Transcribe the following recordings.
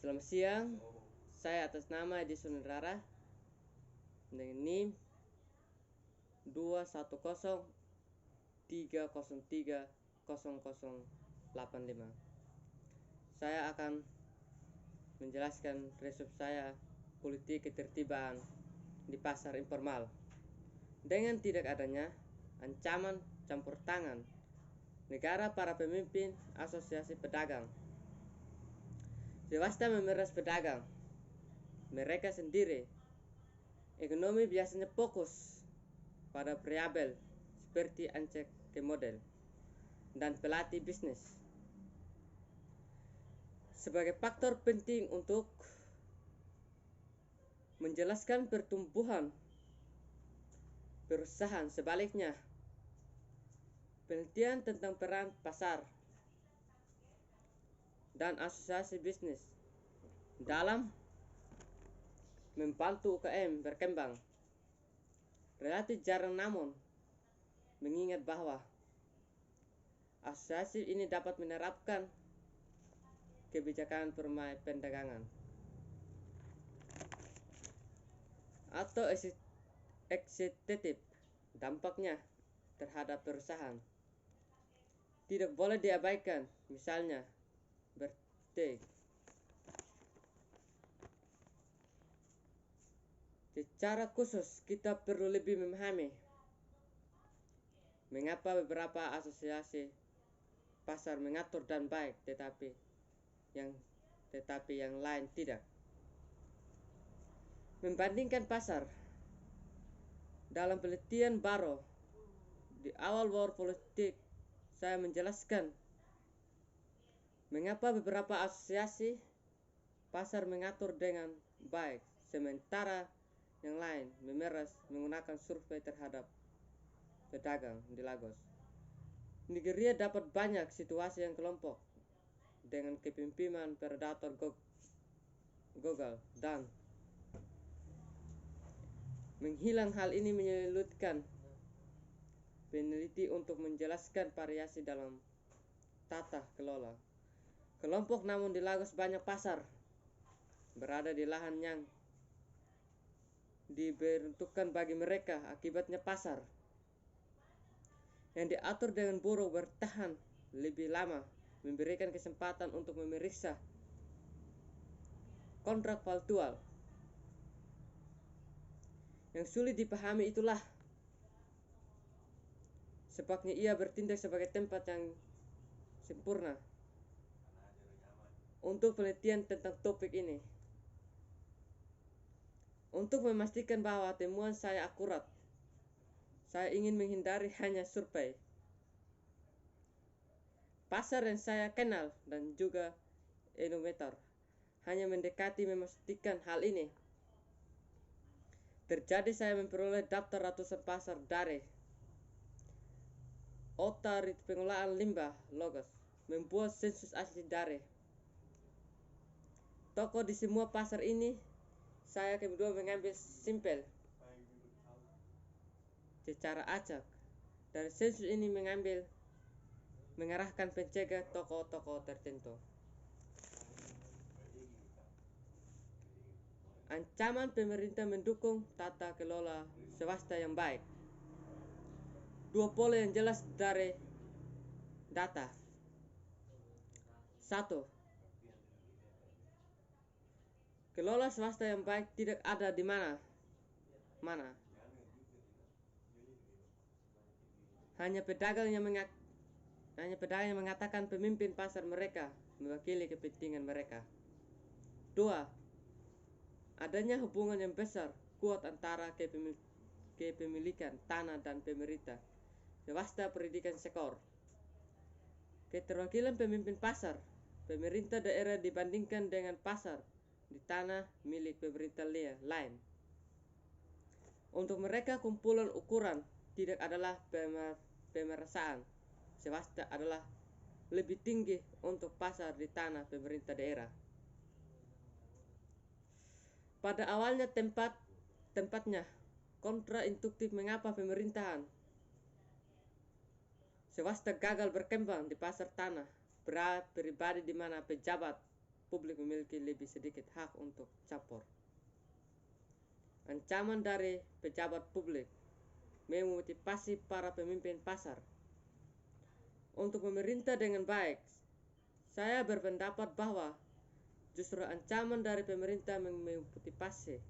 Selamat siang, saya atas nama Edison Rara dengan NIM 21030300085. Saya akan menjelaskan resep saya politik ketertiban di pasar informal dengan tidak adanya ancaman campur tangan negara para pemimpin asosiasi pedagang. Swasta memeras pedagang mereka sendiri. Ekonomi biasanya fokus pada variabel seperti ancek ke model dan pelatih bisnis sebagai faktor penting untuk menjelaskan pertumbuhan perusahaan. Sebaliknya, penelitian tentang peran pasar dan asosiasi bisnis dalam membantu UKM berkembang relatif jarang, namun mengingat bahwa asosiasi ini dapat menerapkan kebijakan perdagangan atau eksekutif. Dampaknya terhadap perusahaan tidak boleh diabaikan, misalnya secara khusus kita perlu lebih memahami mengapa beberapa asosiasi pasar mengatur dan baik tetapi yang lain tidak. Membandingkan pasar. Dalam penelitian baru di awal war politik, saya menjelaskan mengapa beberapa asosiasi pasar mengatur dengan baik sementara yang lain memeras menggunakan survei terhadap pedagang di Lagos. Nigeria dapat banyak situasi yang kelompok dengan kepemimpinan predator Google dan menghilang. Hal ini menyulitkan peneliti untuk menjelaskan variasi dalam tata kelola kelompok. Namun di Lagos banyak pasar berada di lahan yang diperuntukkan bagi mereka. Akibatnya pasar yang diatur dengan buruh bertahan lebih lama, memberikan kesempatan untuk memeriksa kontrak faktual yang sulit dipahami. Itulah sebabnya ia bertindak sebagai tempat yang sempurna untuk penelitian tentang topik ini. Untuk memastikan bahwa temuan saya akurat, saya ingin menghindari hanya survei pasar yang saya kenal dan juga enometer. Hanya mendekati memastikan hal ini terjadi, saya memperoleh daftar ratusan pasar dari Otoritas Pengelolaan Limbah Lagos, membuat sensus asli dari toko di semua pasar ini. Saya kedua mengambil sampel secara acak dari sensus ini, mengarahkan pencegah toko-toko tertentu. Ancaman pemerintah mendukung tata kelola swasta yang baik. Dua pola yang jelas dari data. 1. Kelola swasta yang baik tidak ada di mana. Hanya pedagang yang mengatakan pemimpin pasar mereka mewakili kepentingan mereka. 2. Adanya hubungan yang besar kuat antara kepemilikan tanah dan pemerintah, swasta, pendidikan, sektor. Keterwakilan pemimpin pasar pemerintah daerah dibandingkan dengan pasar di tanah milik pemerintah lain. Untuk mereka, kumpulan ukuran tidak adalah pemerasaan. Swasta adalah lebih tinggi untuk pasar di tanah pemerintah daerah. Pada awalnya tempatnya kontraintuktif mengapa pemerintahan swasta gagal berkembang di pasar tanah pribadi, di mana pejabat publik memiliki lebih sedikit hak untuk campur. Ancaman dari pejabat publik memotivasi para pemimpin pasar untuk memerintah dengan baik. Saya berpendapat bahwa justru ancaman dari pemerintah memotivasi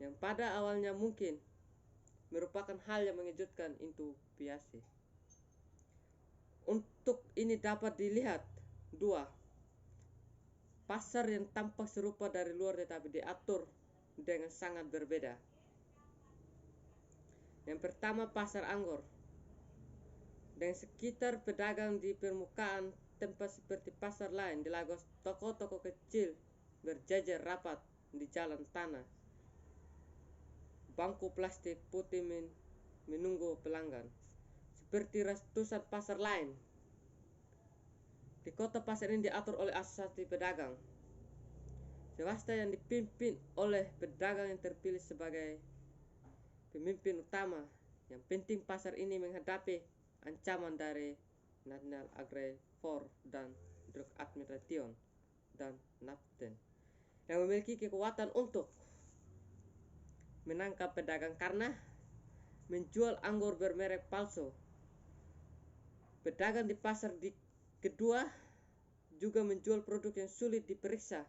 yang pada awalnya mungkin merupakan hal yang mengejutkan itu biasa. Untuk ini dapat dilihat dua pasar yang tampak serupa dari luar tetapi diatur dengan sangat berbeda. Yang pertama, pasar anggur. Dengan sekitar pedagang di permukaan tempat seperti pasar lain di Lagos, toko-toko kecil berjajar rapat di jalan tanah. Bangku plastik putih menunggu pelanggan. Seperti ratusan pasar lain di kota, pasar ini diatur oleh asosiasi pedagang swasta yang dipimpin oleh pedagang yang terpilih sebagai pemimpin utama. Yang penting, pasar ini menghadapi ancaman dari National Agri Food dan Drug Administration dan NAFTA yang memiliki kekuatan untuk menangkap pedagang karena menjual anggur bermerek palsu. Pedagang di pasar di kedua juga menjual produk yang sulit diperiksa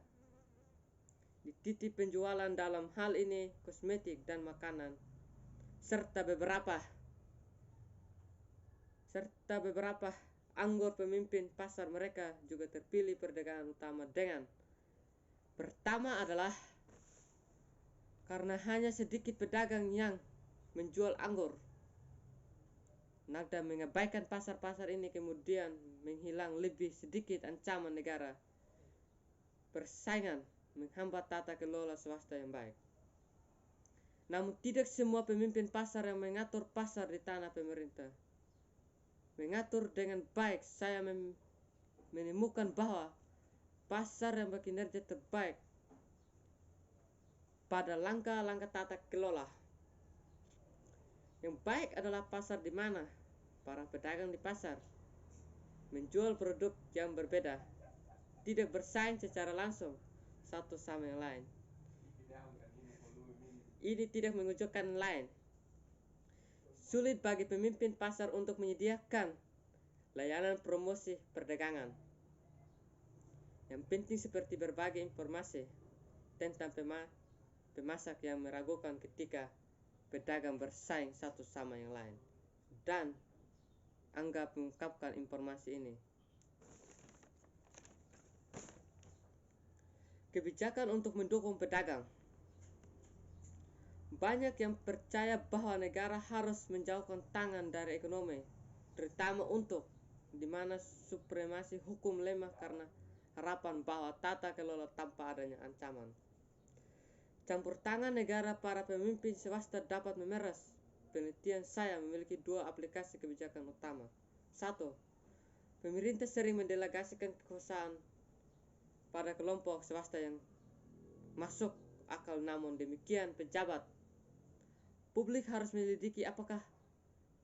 di titik penjualan, dalam hal ini kosmetik dan makanan, serta beberapa anggur pemimpin pasar mereka juga terpilih perdagangan utama. Dengan pertama adalah karena hanya sedikit pedagang yang menjual anggur, NAFTA mengabaikan pasar-pasar ini, kemudian menghilang lebih sedikit ancaman negara. Persaingan menghambat tata kelola swasta yang baik. Namun tidak semua pemimpin pasar yang mengatur pasar di tanah pemerintah mengatur dengan baik. Saya menemukan bahwa pasar yang berkinerja terbaik pada langkah-langkah tata kelola yang baik adalah pasar di mana para pedagang di pasar menjual produk yang berbeda, tidak bersaing secara langsung satu sama yang lain. Ini tidak menunjukkan lain. Sulit bagi pemimpin pasar untuk menyediakan layanan promosi perdagangan yang penting seperti berbagi informasi tentang pemasak yang meragukan ketika pedagang bersaing satu sama yang lain, dan anggap mengungkapkan informasi ini. Kebijakan untuk mendukung pedagang. Banyak yang percaya bahwa negara harus menjauhkan tangan dari ekonomi, terutama untuk di mana supremasi hukum lemah karena harapan bahwa tata kelola tanpa adanya ancaman. Campur tangan negara para pemimpin swasta dapat memeras. Penelitian saya memiliki dua aplikasi kebijakan utama. 1. Pemerintah sering mendelegasikan kekuasaan pada kelompok swasta yang masuk akal, namun demikian pejabat publik harus menyelidiki apakah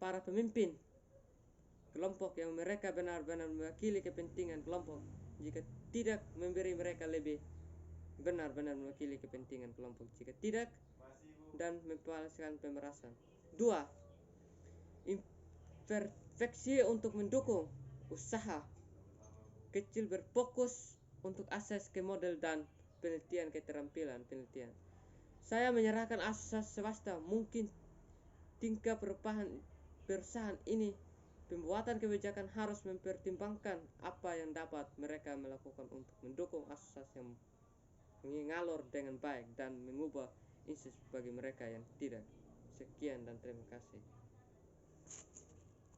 para pemimpin kelompok yang mereka benar-benar mewakili kepentingan kelompok. Jika tidak, memberi mereka lebih benar-benar mewakili kepentingan kelompok. Jika tidak, dan memperolehkan pemerasan. 2. Intervensi untuk mendukung usaha kecil berfokus untuk akses ke model dan penelitian keterampilan penelitian. Saya menyerahkan asas swasta mungkin tingkat perusahaan ini. Pembuatan kebijakan harus mempertimbangkan apa yang dapat mereka melakukan untuk mendukung asas yang mengalir dengan baik dan mengubah insight bagi mereka yang tidak. Sekian dan terima kasih.